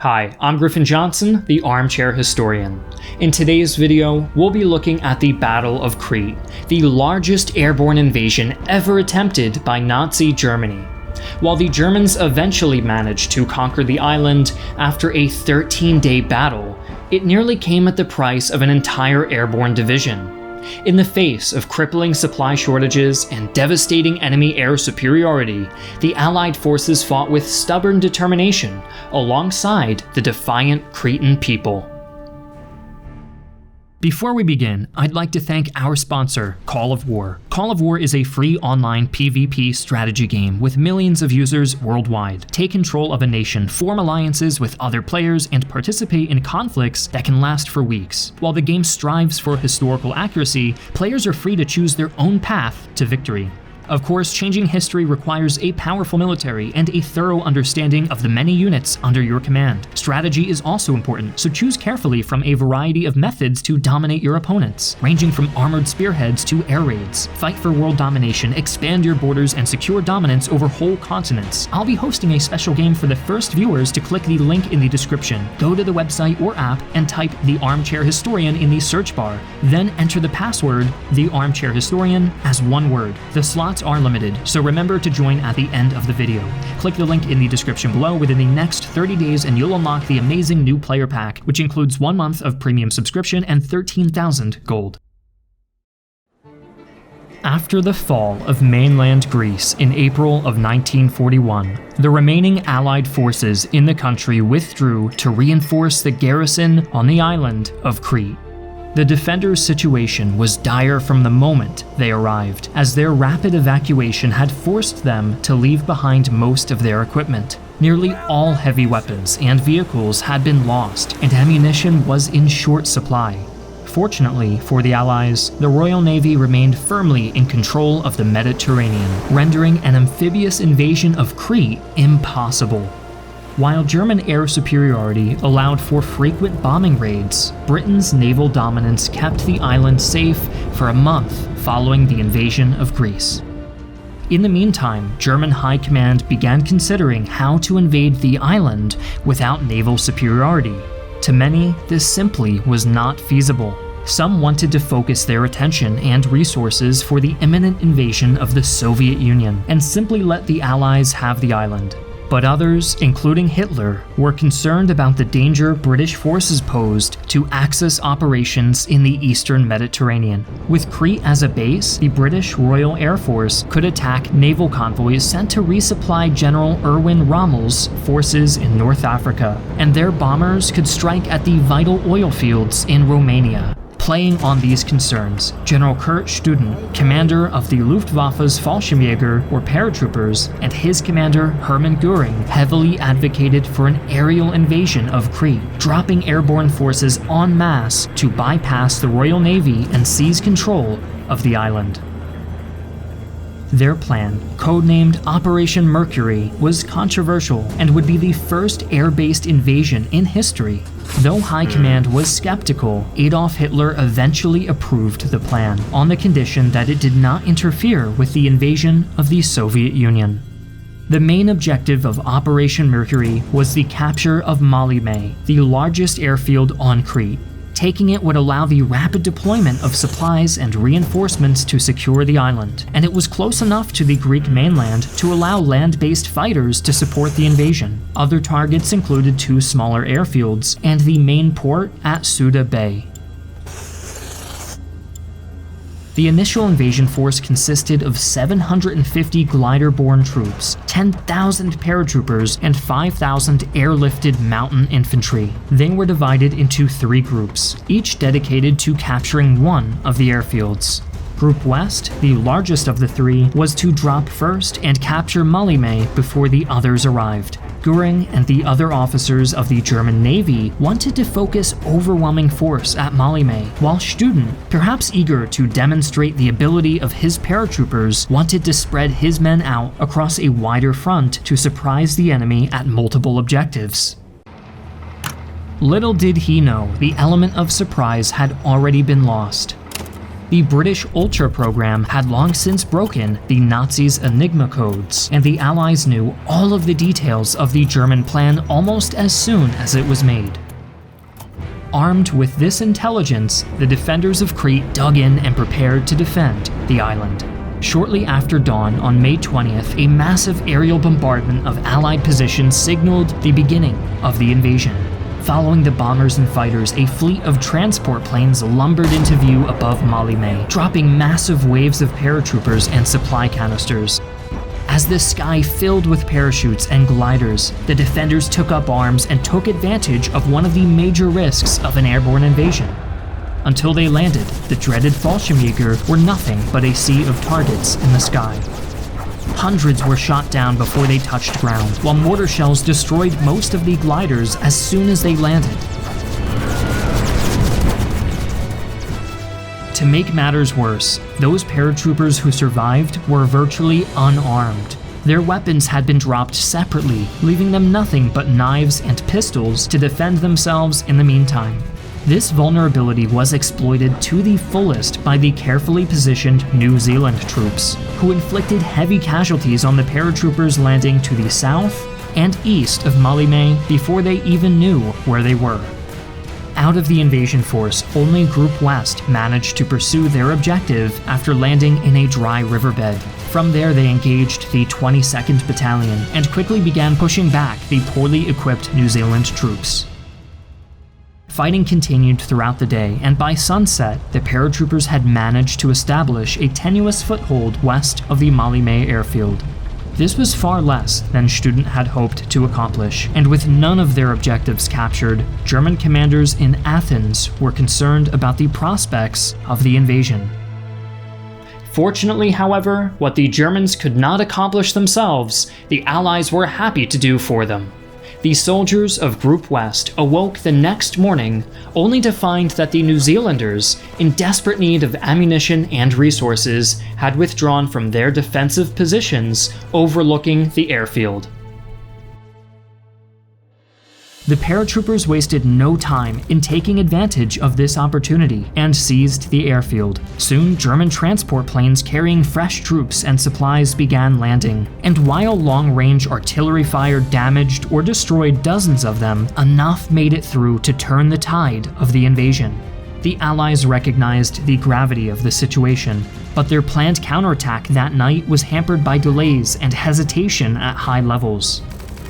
Hi, I'm Griffin Johnson, the Armchair Historian. In today's video, we'll be looking at the Battle of Crete, the largest airborne invasion ever attempted by Nazi Germany. While the Germans eventually managed to conquer the island after a 13-day battle, it nearly came at the price of an entire airborne division. In the face of crippling supply shortages and devastating enemy air superiority, the Allied forces fought with stubborn determination alongside the defiant Cretan people. Before we begin, I'd like to thank our sponsor, Call of War. Call of War is a free online PvP strategy game with millions of users worldwide. Take control of a nation, form alliances with other players, and participate in conflicts that can last for weeks. While the game strives for historical accuracy, players are free to choose their own path to victory. Of course, changing history requires a powerful military and a thorough understanding of the many units under your command. Strategy is also important, so choose carefully from a variety of methods to dominate your opponents, ranging from armored spearheads to air raids. Fight for world domination, expand your borders, and secure dominance over whole continents. I'll be hosting a special game for the first viewers to click the link in the description. Go to the website or app and type The Armchair Historian in the search bar, then enter the password, The Armchair Historian, as one word. The slots are limited, so remember to join at the end of the video. Click the link in the description below within the next 30 days and you'll unlock the amazing new player pack, which includes 1 month of premium subscription and 13,000 gold. After the fall of mainland Greece in April of 1941, the remaining Allied forces in the country withdrew to reinforce the garrison on the island of Crete. The defenders' situation was dire from the moment they arrived, as their rapid evacuation had forced them to leave behind most of their equipment. Nearly all heavy weapons and vehicles had been lost, and ammunition was in short supply. Fortunately for the Allies, the Royal Navy remained firmly in control of the Mediterranean, rendering an amphibious invasion of Crete impossible. While German air superiority allowed for frequent bombing raids, Britain's naval dominance kept the island safe for a month following the invasion of Greece. In the meantime, German high command began considering how to invade the island without naval superiority. To many, this simply was not feasible. Some wanted to focus their attention and resources for the imminent invasion of the Soviet Union and simply let the Allies have the island. But others, including Hitler, were concerned about the danger British forces posed to Axis operations in the eastern Mediterranean. With Crete as a base, the British Royal Air Force could attack naval convoys sent to resupply General Erwin Rommel's forces in North Africa, and their bombers could strike at the vital oil fields in Romania. Playing on these concerns, General Kurt Studen, commander of the Luftwaffe's Fallschirmjäger or Paratroopers, and his commander Hermann Göring heavily advocated for an aerial invasion of Crete, dropping airborne forces en masse to bypass the Royal Navy and seize control of the island. Their plan, codenamed Operation Mercury, was controversial and would be the first air-based invasion in history. Though High Command was skeptical, Adolf Hitler eventually approved the plan, on the condition that it did not interfere with the invasion of the Soviet Union. The main objective of Operation Mercury was the capture of Malta, the largest airfield on Crete. Taking it would allow the rapid deployment of supplies and reinforcements to secure the island, and it was close enough to the Greek mainland to allow land-based fighters to support the invasion. Other targets included 2 smaller airfields and the main port at Suda Bay. The initial invasion force consisted of 750 glider-borne troops, 10,000 paratroopers, and 5,000 airlifted mountain infantry. They were divided into 3 groups, each dedicated to capturing one of the airfields. Group West, the largest of the 3, was to drop first and capture Malta before the others arrived. Göring and the other officers of the German Navy wanted to focus overwhelming force at Malta, while Studen, perhaps eager to demonstrate the ability of his paratroopers, wanted to spread his men out across a wider front to surprise the enemy at multiple objectives. Little did he know, the element of surprise had already been lost. The British Ultra program had long since broken the Nazis' Enigma codes, and the Allies knew all of the details of the German plan almost as soon as it was made. Armed with this intelligence, the defenders of Crete dug in and prepared to defend the island. Shortly after dawn on May 20th, a massive aerial bombardment of Allied positions signaled the beginning of the invasion. Following the bombers and fighters, a fleet of transport planes lumbered into view above Malta, dropping massive waves of paratroopers and supply canisters. As the sky filled with parachutes and gliders, the defenders took up arms and took advantage of one of the major risks of an airborne invasion. Until they landed, the dreaded Fallschirmjäger were nothing but a sea of targets in the sky. Hundreds were shot down before they touched ground, while mortar shells destroyed most of the gliders as soon as they landed. To make matters worse, those paratroopers who survived were virtually unarmed. Their weapons had been dropped separately, leaving them nothing but knives and pistols to defend themselves in the meantime. This vulnerability was exploited to the fullest by the carefully positioned New Zealand troops, who inflicted heavy casualties on the paratroopers landing to the south and east of Malta before they even knew where they were. Out of the invasion force, only Group West managed to pursue their objective after landing in a dry riverbed. From there, they engaged the 22nd Battalion and quickly began pushing back the poorly equipped New Zealand troops. Fighting continued throughout the day, and by sunset, the paratroopers had managed to establish a tenuous foothold west of the Malta airfield. This was far less than Student had hoped to accomplish, and with none of their objectives captured, German commanders in Athens were concerned about the prospects of the invasion. Fortunately, however, what the Germans could not accomplish themselves, the Allies were happy to do for them. The soldiers of Group West awoke the next morning only to find that the New Zealanders, in desperate need of ammunition and resources, had withdrawn from their defensive positions overlooking the airfield. The paratroopers wasted no time in taking advantage of this opportunity and seized the airfield. Soon, German transport planes carrying fresh troops and supplies began landing, and while long-range artillery fire damaged or destroyed dozens of them, enough made it through to turn the tide of the invasion. The Allies recognized the gravity of the situation, but their planned counterattack that night was hampered by delays and hesitation at high levels.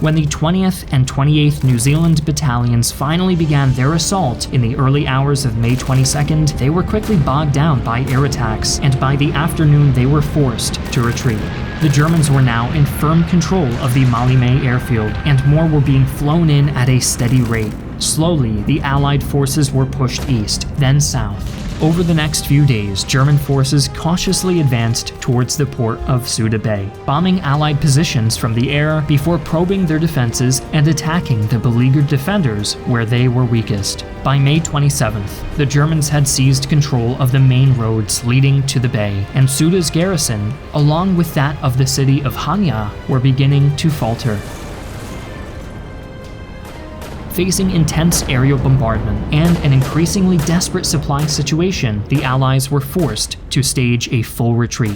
When the 20th and 28th New Zealand battalions finally began their assault in the early hours of May 22nd, they were quickly bogged down by air attacks, and by the afternoon they were forced to retreat. The Germans were now in firm control of the Malta airfield, and more were being flown in at a steady rate. Slowly, the Allied forces were pushed east, then south. Over the next few days, German forces cautiously advanced towards the port of Suda Bay, bombing Allied positions from the air before probing their defenses and attacking the beleaguered defenders where they were weakest. By May 27th, the Germans had seized control of the main roads leading to the bay, and Suda's garrison, along with that of the city of Hanya, were beginning to falter. Facing intense aerial bombardment and an increasingly desperate supply situation, the Allies were forced to stage a full retreat.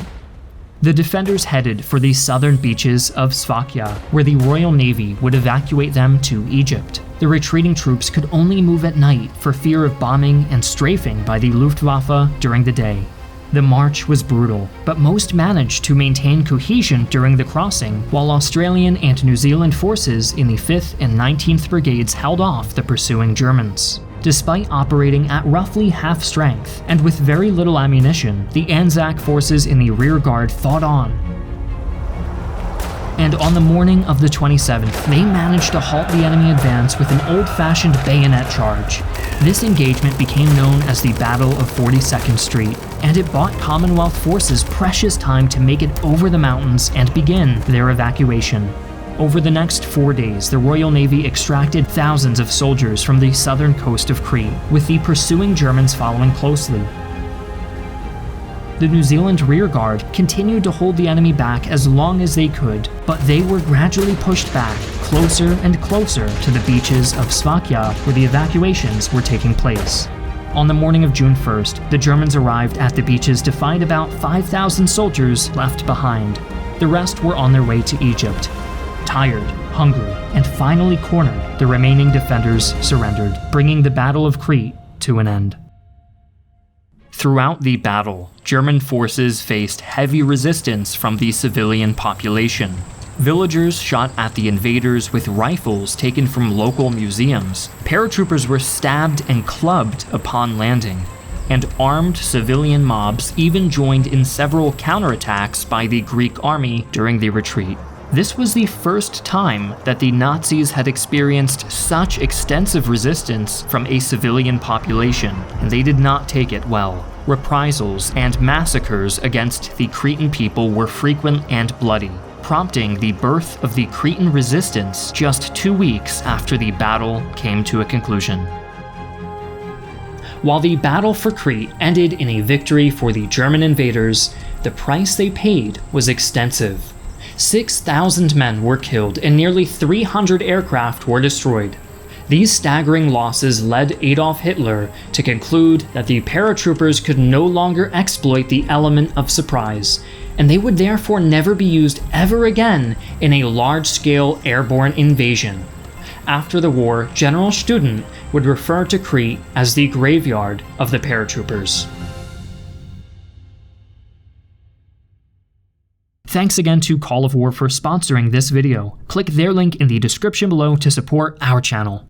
The defenders headed for the southern beaches of Sfakia, where the Royal Navy would evacuate them to Egypt. The retreating troops could only move at night for fear of bombing and strafing by the Luftwaffe during the day. The march was brutal, but most managed to maintain cohesion during the crossing, while Australian and New Zealand forces in the 5th and 19th Brigades held off the pursuing Germans. Despite operating at roughly half strength and with very little ammunition, the Anzac forces in the rearguard fought on. And on the morning of the 27th, they managed to halt the enemy advance with an old-fashioned bayonet charge. This engagement became known as the Battle of 42nd Street, and it bought Commonwealth forces precious time to make it over the mountains and begin their evacuation. Over the next 4 days, the Royal Navy extracted thousands of soldiers from the southern coast of Crete, with the pursuing Germans following closely. The New Zealand rearguard continued to hold the enemy back as long as they could, but they were gradually pushed back, closer and closer to the beaches of Sfakia, where the evacuations were taking place. On the morning of June 1st, the Germans arrived at the beaches to find about 5,000 soldiers left behind. The rest were on their way to Egypt. Tired, hungry, and finally cornered, the remaining defenders surrendered, bringing the Battle of Crete to an end. Throughout the battle, German forces faced heavy resistance from the civilian population. Villagers shot at the invaders with rifles taken from local museums. Paratroopers were stabbed and clubbed upon landing, and armed civilian mobs even joined in several counterattacks by the Greek army during the retreat. This was the first time that the Nazis had experienced such extensive resistance from a civilian population, and they did not take it well. Reprisals and massacres against the Cretan people were frequent and bloody, prompting the birth of the Cretan resistance just 2 weeks after the battle came to a conclusion. While the battle for Crete ended in a victory for the German invaders, the price they paid was extensive. 6,000 men were killed and nearly 300 aircraft were destroyed. These staggering losses led Adolf Hitler to conclude that the paratroopers could no longer exploit the element of surprise, and they would therefore never be used ever again in a large-scale airborne invasion. After the war, General Student would refer to Crete as the graveyard of the paratroopers. Thanks again to Call of War for sponsoring this video. Click their link in the description below to support our channel.